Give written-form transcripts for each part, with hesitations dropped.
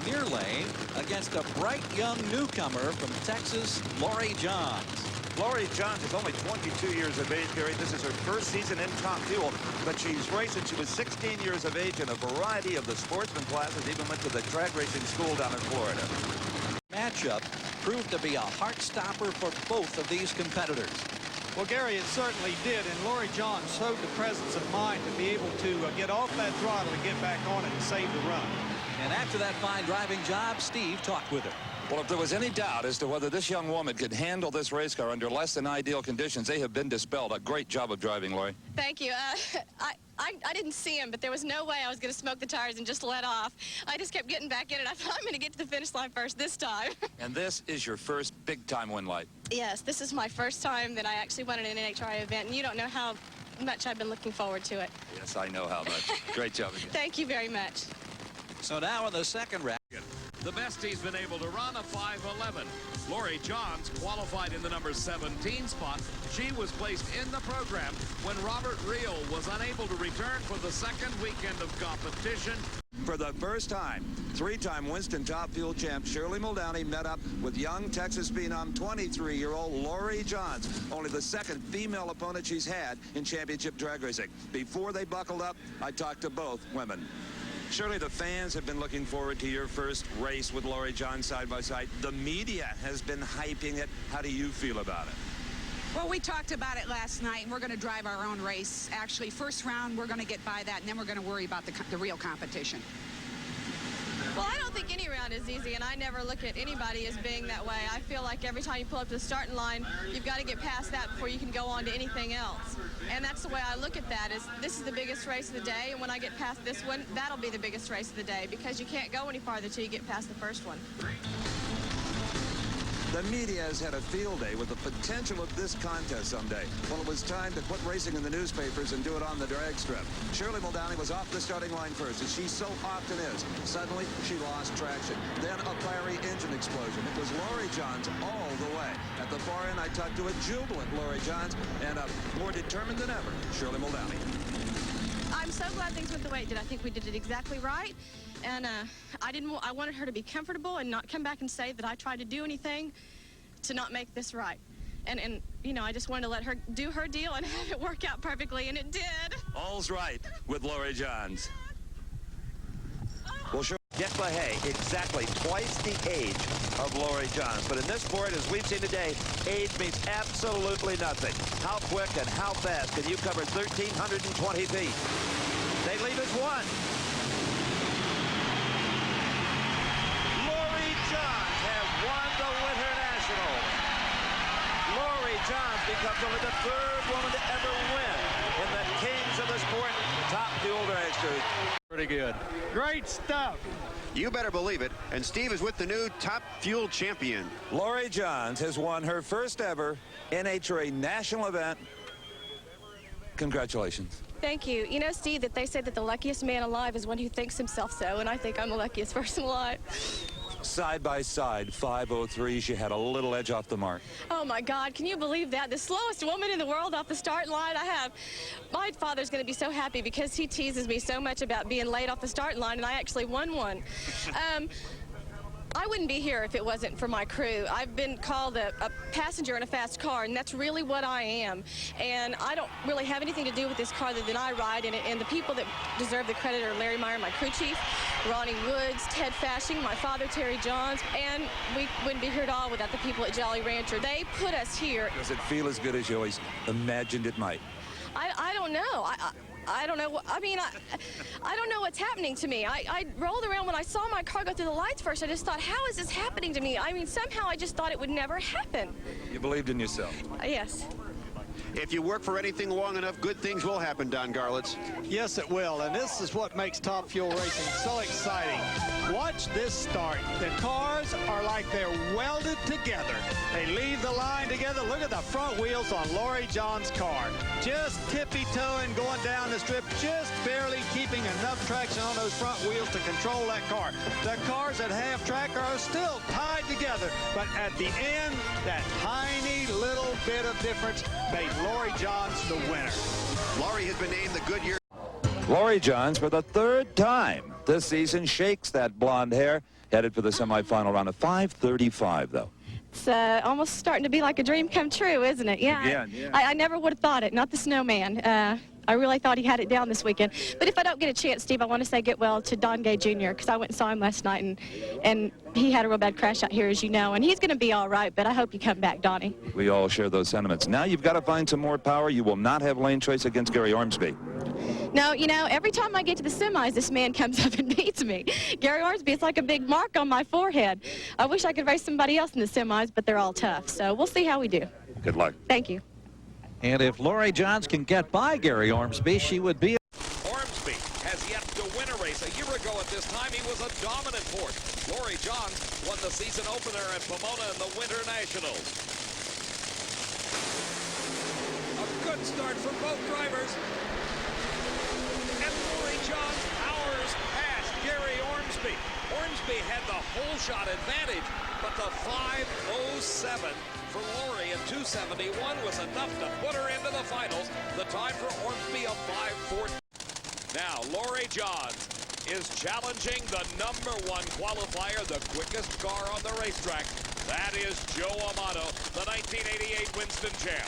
near lane against a bright young newcomer from Texas, Laurie Johns. Laurie Johns is only 22 years of age, Gary. This is her first season in Top Fuel, but she's raced since she was 16 years of age in a variety of the sportsman classes, even went to the drag racing school down in Florida. Matchup proved to be a heart stopper for both of these competitors. Well, Gary, it certainly did, and Laurie Johns showed the presence of mind to be able to get off that throttle and get back on it and save the run. And after that fine driving job, Steve talked with her. Well, if there was any doubt as to whether this young woman could handle this race car under less than ideal conditions, they have been dispelled. A great job of driving, Laurie. Thank you. I didn't see him, but there was no way I was going to smoke the tires and just let off. I just kept getting back in it. I thought I'm going to get to the finish line first this time. And this is your first big-time win light. Yes, this is my first time that I actually won at an NHRA event, and you don't know how much I've been looking forward to it. Yes, I know how much. Great job again. Thank you very much. So now in the second round. The best he's been able to run, a 5:11. Laurie Johns qualified in the number 17 spot. She was placed in the program when Robert Reel was unable to return for the second weekend of competition. For the first time, three-time Winston Top Fuel champ Shirley Muldowney met up with young Texas phenom 23-year-old Laurie Johns, only the second female opponent she's had in championship drag racing. Before they buckled up, I talked to both women. Surely the fans have been looking forward to your first race with Laurie Johns side by side. The media has been hyping it. How do you feel about it? Well, we talked about it last night, and we're going to drive our own race. Actually, first round, we're going to get by that, and then we're going to worry about the real competition. Well, I don't think any round is easy, and I never look at anybody as being that way. I feel like every time you pull up to the starting line, you've got to get past that before you can go on to anything else. And that's the way I look at that, is this is the biggest race of the day, and when I get past this one, that'll be the biggest race of the day, because you can't go any farther till you get past the first one. The media has had a field day with the potential of this contest someday. Well, it was time to quit racing in the newspapers and do it on the drag strip. Shirley Muldowney was off the starting line first, as she so often is. Suddenly, she lost traction. Then a fiery engine explosion. It was Laurie Johns all the way. At the far end, I talked to a jubilant Laurie Johns and a more determined than ever Shirley Muldowney. I'm so glad things went the way it did. I think we did it exactly right. And I wanted her to be comfortable and not come back and say that I tried to do anything to not make this right. And you know, I just wanted to let her do her deal and have it work out perfectly, and it did. All's right with Laurie Johns. Well, sure. Get LaHaye, exactly twice the age of Laurie Johns. But in this sport, as we've seen today, age means absolutely nothing. How quick and how fast can you cover 1,320 feet? They leave as one. Laurie Johns has won the Winter National. Laurie Johns becomes only the third woman to ever win in the Kings of the Sport Top Fuel Dragsters. Pretty good. Great stuff. You better believe it. And Steve is with the new Top Fuel champion. Laurie Johns has won her first ever NHRA national event. Congratulations. Thank you. You know, Steve, that they say that the luckiest man alive is one who thinks himself so, and I think I'm the luckiest person alive. Side by side, 5:03. She had a little edge off the mark. Oh, my God. Can you believe that? The slowest woman in the world off the start line I have. My father's going to be so happy because he teases me so much about being late off the start line, and I actually won one. I wouldn't be here if it wasn't for my crew. I've been called a passenger in a fast car, and that's really what I am. And I don't really have anything to do with this car other than I ride in it. And the people that deserve the credit are Larry Meyer, my crew chief, Ronnie Woods, Ted Fashing, my father, Terry Johns, and we wouldn't be here at all without the people at Jolly Rancher. They put us here. Does it feel as good as you always imagined it might? I don't know. I don't know. I mean, I don't know what's happening to me. I rolled around when I saw my car go through the lights first. I just thought, how is this happening to me? I mean, somehow I just thought it would never happen. You believed in yourself. Yes. If you work for anything long enough, good things will happen, Don Garlits. Yes, it will, and this is what makes Top Fuel racing so exciting. Watch this start. The cars are like they're welded together. They leave the line together. Look at the front wheels on Laurie Johns' car. Just tippy-toeing, going down the strip, just barely keeping enough traction on those front wheels to control that car. The cars at half track are still tied together, but at the end, that tiny little bit of difference made Laurie Johns the winner. Laurie has been named the Goodyear. Laurie Johns for the third time this season, shakes that blonde hair, headed for the semifinal round of 5:35, though. It's almost starting to be like a dream come true, isn't it? Yeah. Again, yeah. I never would have thought it. Not the snowman. I really thought he had it down this weekend. But if I don't get a chance, Steve, I want to say get well to Don Gay Jr. because I went and saw him last night, and he had a real bad crash out here, as you know, and he's going to be all right, but I hope you come back, Donnie. We all share those sentiments. Now you've got to find some more power. You will not have lane choice against Gary Ormsby. No, you know, every time I get to the semis, this man comes up and beats me. Gary Ormsby, it's like a big mark on my forehead. I wish I could race somebody else in the semis, but they're all tough. So we'll see how we do. Good luck. Thank you. And if Laurie Johns can get by Gary Ormsby, she would be. Ormsby has yet to win a race. A year ago at this time, he was a dominant force. Laurie Johns won the season opener at Pomona in the Winter Nationals. A good start for both drivers. And Laurie Johns powers past Gary Ormsby. Ormsby had the whole shot advantage, but the 5:07 for Laurie at 271 was enough to put her into the finals. The time for Ormsby of 5:14. Now Laurie Johns is challenging the #1 qualifier, the quickest car on the racetrack. That is Joe Amato, the 1988 Winston champ.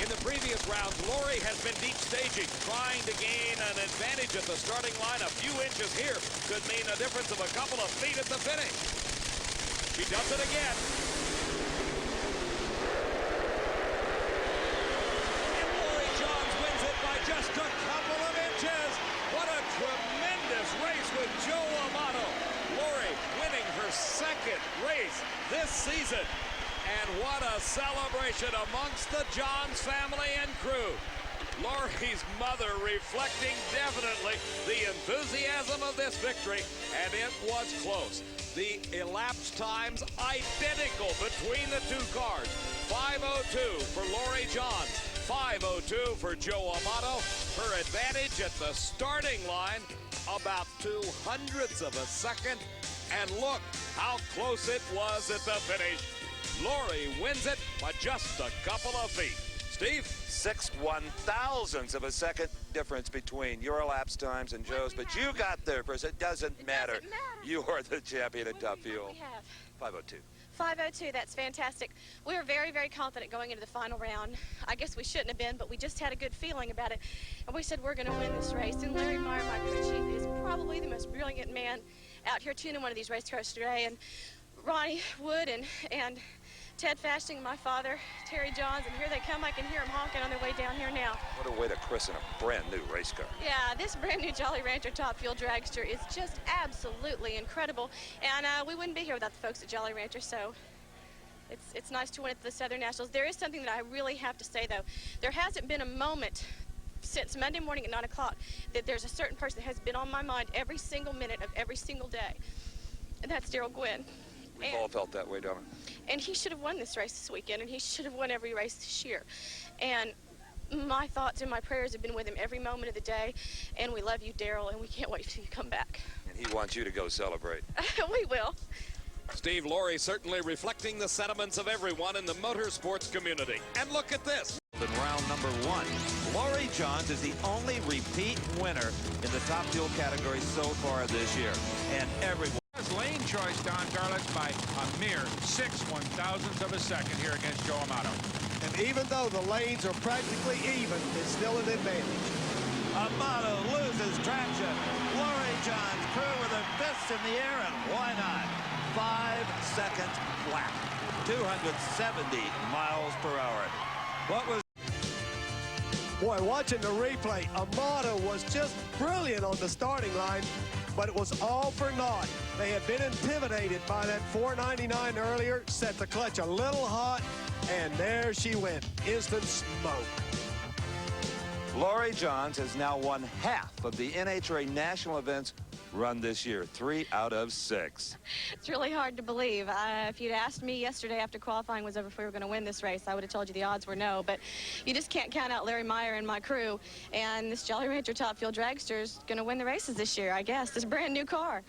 In the previous rounds, Laurie has been deep staging, trying to gain an advantage at the starting line. A few inches here could mean a difference of a couple of feet at the finish. She does it again. And Laurie Johns wins it by just a couple of inches. What a tremendous race with Joe Amato. Laurie winning her second race this season. And what a celebration amongst the Johns family and crew. Laurie's mother reflecting definitely the enthusiasm of this victory, and it was close. The elapsed times identical between the two cars. 5:02 for Laurie Johns, 5:02 for Joe Amato. Her advantage at the starting line, about 2/100ths of a second. And look how close it was at the finish. Laurie wins it by just a couple of feet. Steve? 6/1000ths of a second difference between your elapsed times and Joe's, but you got there first. It doesn't matter. You are the champion at Top Fuel. 5:02. 5:02, that's fantastic. We were very, very confident going into the final round. I guess we shouldn't have been, but we just had a good feeling about it. And we said we're going to win this race. And Larry Meyer, my crew chief, is probably the most brilliant man out here tuning one of these race cars today. And Ronnie Wood and Ted Fasting, my father, Terry Johns, and here they come. I can hear them honking on their way down here now. What a way to christen a brand new race car. Yeah, this brand new Jolly Rancher Top Fuel dragster is just absolutely incredible. And we wouldn't be here without the folks at Jolly Rancher, so it's nice to win at the Southern Nationals. There is something that I really have to say, though. There hasn't been a moment since Monday morning at 9 o'clock that there's a certain person that has been on my mind every single minute of every single day, and that's Daryl Gwynn. We've all felt that way, don't we? And he should have won this race this weekend, and he should have won every race this year. And my thoughts and my prayers have been with him every moment of the day. And we love you, Daryl, and we can't wait till you come back. And he wants you to go celebrate. We will. Steve, Laurie certainly reflecting the sentiments of everyone in the motorsports community. And look at this. In round #1, Laurie Johns is the only repeat winner in the Top Fuel category so far this year. And everyone... Lane choice, Don Garlits, by a mere 6/1000ths of a second here against Joe Amato. And even though the lanes are practically even, it's still an advantage. Amato loses traction. Laurie Johns crew with her fists in the air, and why not? 5 seconds flat. 270 miles per hour. What was... Boy, watching the replay, Amato was just brilliant on the starting line, but it was all for naught. They had been intimidated by that 499 earlier, set the clutch a little hot, and there she went. Instant smoke. Laurie Johns has now won half of the NHRA national events run this year, 3 out of 6. It's really hard to believe. If you'd asked me yesterday after qualifying was over if we were going to win this race, I would have told you the odds were no. But you just can't count out Larry Meyer and my crew. And this Jolly Rancher Top Fuel dragster is going to win the races this year, I guess. This brand new car.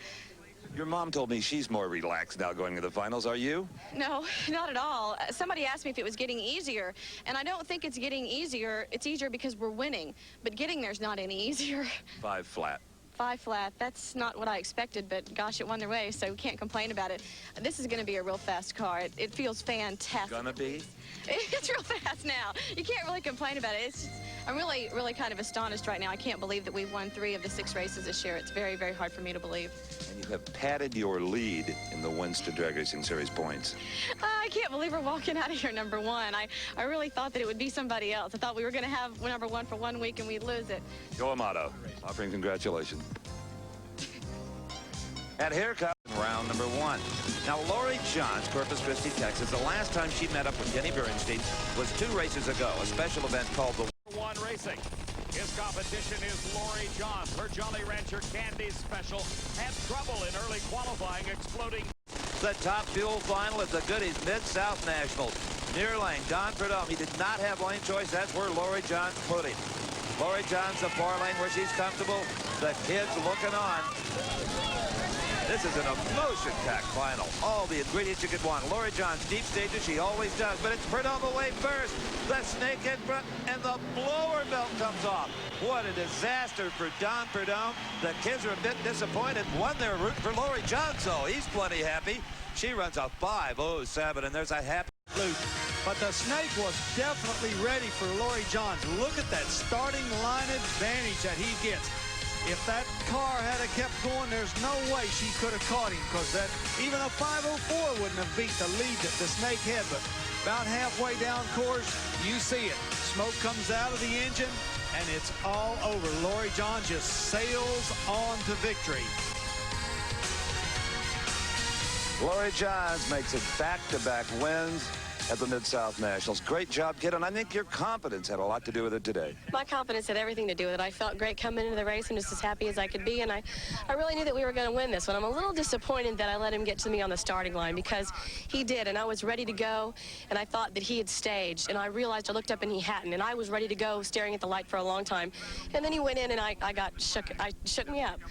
Your mom told me she's more relaxed now going to the finals. Are you? No, not at all. Somebody asked me if it was getting easier, and I don't think it's getting easier. It's easier because we're winning, but getting there's not any easier. 5 flat. 5 flat. That's not what I expected, but gosh, it won the race, so we can't complain about it. This is going to be a real fast car. It feels fantastic. Gonna be? It's real fast now. You can't really complain about it. It's just, I'm really, really kind of astonished right now. I can't believe that we've won 3 of the 6 races this year. It's very, very hard for me to believe. And you have padded your lead in the Winston Drag Racing Series points. I can't believe we're walking out of here number 1. I really thought that it would be somebody else. I thought we were going to have number 1 for 1 week and we'd lose it. Joe Amato, offering congratulations. And here comes round number 1. Now, Lori Johns, Corpus Christi, Texas, the last time she met up with Kenny Bernstein was 2 races ago, a special event called the 1 Racing. His competition is Lori Johns. Her Jolly Rancher Candy Special had trouble in early qualifying, exploding. The Top Fuel final at the Goodies Mid-South Nationals. Near lane, Don Prudhomme. He did not have lane choice. That's where Lori Johns put him. Lori Johns, the far lane where she's comfortable. The kids looking on. This is an emotion-packed final. All the ingredients you could want. Lori Johns, deep stages, she always does, but it's Prudhomme away first. The snake in front, and the blower belt comes off. What a disaster for Don Prudhomme. The kids are a bit disappointed. One, they're rooting for Lori Johns, though. He's plenty happy. She runs a 5:07, and there's a happy loop. But the snake was definitely ready for Lori Johns. Look at that starting line advantage that he gets. If that car had kept going, there's no way she could have caught him, because that even a 5:04 wouldn't have beat the lead that the snake had. But about halfway down course, you see it. Smoke comes out of the engine, and it's all over. Lori Johns just sails on to victory. Lori Johns makes it back-to-back wins at the Mid-South Nationals. Great job, kid, and I think your confidence had a lot to do with it today. My confidence had everything to do with it. I felt great coming into the race. I'm just as happy as I could be, and I really knew that we were going to win this one. I'm a little disappointed that I let him get to me on the starting line, because he did, and I was ready to go, and I thought that he had staged, and I realized I looked up and he hadn't, and I was ready to go, staring at the light for a long time. And then he went in, and I shook me up.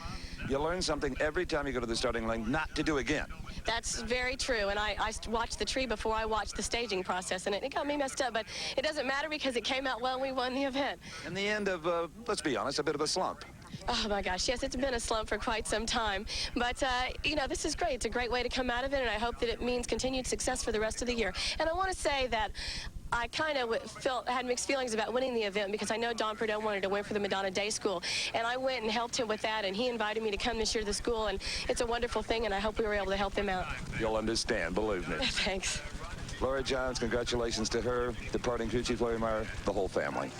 You learn something every time you go to the starting line not to do again. That's very true, and I watched the tree before I watched the staging process, and it got me messed up, but it doesn't matter because it came out well and we won the event. In the end of, let's be honest, a bit of a slump. Oh, my gosh, yes, it's been a slump for quite some time, but, you know, this is great. It's a great way to come out of it, and I hope that it means continued success for the rest of the year. And I want to say that I kind of had mixed feelings about winning the event, because I know Don Prudhomme wanted to win for the Madonna Day School, and I went and helped him with that, and he invited me to come this year to the school, and it's a wonderful thing, and I hope we were able to help them out. You'll understand, believe me. Thanks. Lori Johns, congratulations to her, departing crew chief Larry Meyer, the whole family.